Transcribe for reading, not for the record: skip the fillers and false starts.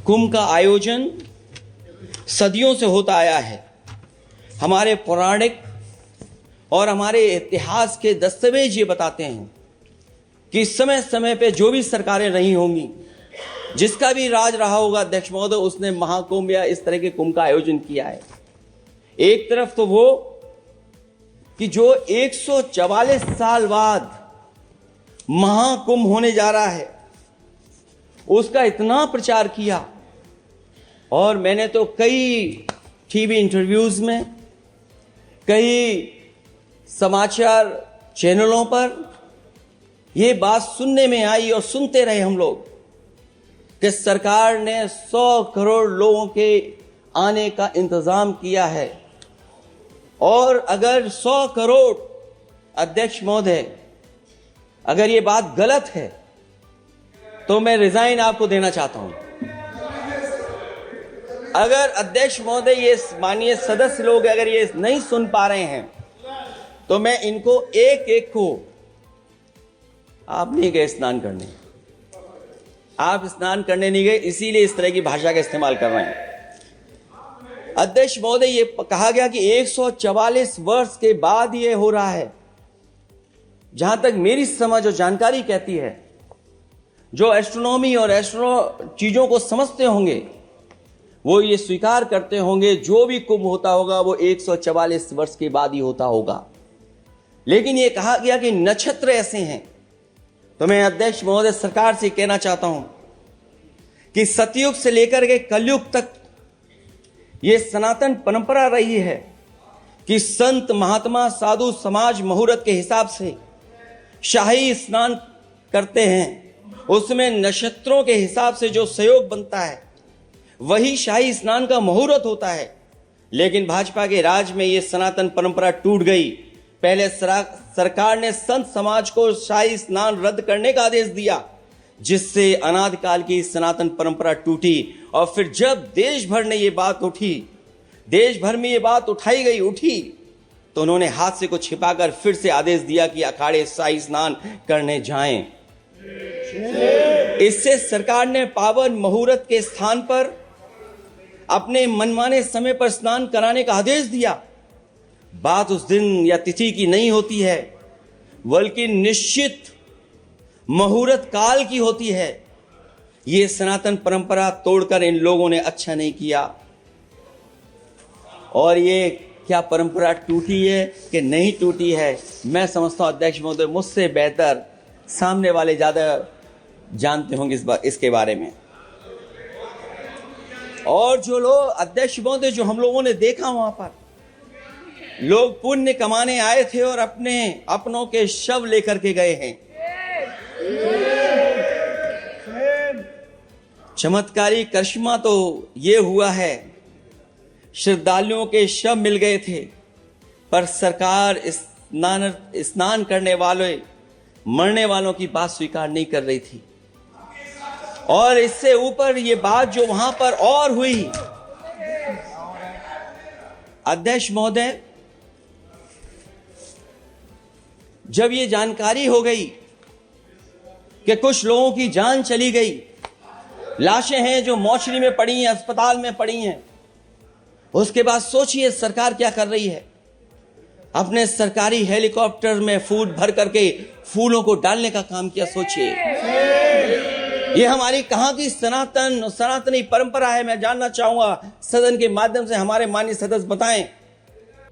कुंभ का आयोजन सदियों से होता आया है। हमारे पौराणिक और हमारे इतिहास के दस्तावेज ये बताते हैं कि समय समय पे जो भी सरकारें रही होंगी, जिसका भी राज रहा होगा अध्यक्ष महोदय, उसने महाकुंभ या इस तरह के कुंभ का आयोजन किया है। एक तरफ तो वो कि जो 144 साल बाद महाकुंभ होने जा रहा है, उसका इतना प्रचार किया। और मैंने तो कई टीवी इंटरव्यूज में, कई समाचार चैनलों पर यह बात सुनने में आई और सुनते रहे हम लोग कि सरकार ने 100 करोड़ लोगों के आने का इंतजाम किया है। और अगर 100 करोड़, अध्यक्ष महोदय, अगर ये बात गलत है तो मैं रिजाइन आपको देना चाहता हूं। अगर अध्यक्ष महोदय, ये माननीय सदस्य लोग अगर ये नहीं सुन पा रहे हैं तो मैं इनको एक एक को, आप नहीं गए स्नान करने, आप स्नान करने नहीं गए, इसीलिए इस तरह की भाषा का इस्तेमाल कर रहे हैं। अध्यक्ष महोदय, ये कहा गया कि 144 वर्ष के बाद ये हो रहा है। जहां तक मेरी समझ और जानकारी कहती है, जो एस्ट्रोनॉमी और एस्ट्रो चीजों को समझते होंगे वो ये स्वीकार करते होंगे जो भी कुंभ होता होगा वो 144 वर्ष के बाद ही होता होगा। लेकिन ये कहा गया कि नक्षत्र ऐसे हैं। तो मैं अध्यक्ष महोदय सरकार से कहना चाहता हूं कि सतयुग से लेकर के कलयुग तक ये सनातन परंपरा रही है कि संत महात्मा साधु समाज मुहूर्त के हिसाब से शाही स्नान करते हैं। उसमें नक्षत्रों के हिसाब से जो सहयोग बनता है वही शाही स्नान का मुहूर्त होता है। लेकिन भाजपा के राज में ये सनातन परंपरा टूट गई। पहले सरकार ने संत समाज को शाही स्नान रद्द करने का आदेश दिया, जिससे अनादिकाल की सनातन परंपरा टूटी। और फिर जब देश भर ने ये बात उठी, देश भर में ये बात उठी, तो उन्होंने हादसे को छिपाकर फिर से आदेश दिया कि अखाड़े शाही स्नान करने जाएं। इससे सरकार ने पावन मुहूर्त के स्थान पर अपने मनमाने समय पर स्नान कराने का आदेश दिया। बात उस दिन या तिथि की नहीं होती है, बल्कि निश्चित मुहूर्त काल की होती है। ये सनातन परंपरा तोड़कर इन लोगों ने अच्छा नहीं किया। और ये क्या परंपरा टूटी है कि नहीं टूटी है, मैं समझता हूं अध्यक्ष महोदय मुझसे बेहतर सामने वाले ज्यादा जानते होंगे इसके बारे में। और जो लोग, अध्यक्ष महोदय, जो हम लोगों ने देखा वहां पर लोग पुण्य कमाने आए थे और अपनों के शव लेकर के गए हैं। चमत्कारी करिश्मा तो ये हुआ है, श्रद्धालुओं के शव मिल गए थे, पर सरकार स्नान करने वाले मरने वालों की बात स्वीकार नहीं कर रही थी। और इससे ऊपर ये बात जो वहां पर और हुई, अध्यक्ष महोदय, जब ये जानकारी हो गई कि कुछ लोगों की जान चली गई, लाशें हैं जो मोर्चरी में पड़ी हैं, अस्पताल में पड़ी हैं, उसके बाद सोचिए सरकार क्या कर रही है। अपने सरकारी हेलीकॉप्टर में फूड भर करके फूलों को डालने का काम किया। सोचिए ये हमारी कहां की सनातनी परंपरा है। मैं जानना चाहूंगा सदन के माध्यम से हमारे माननीय सदस्य बताएं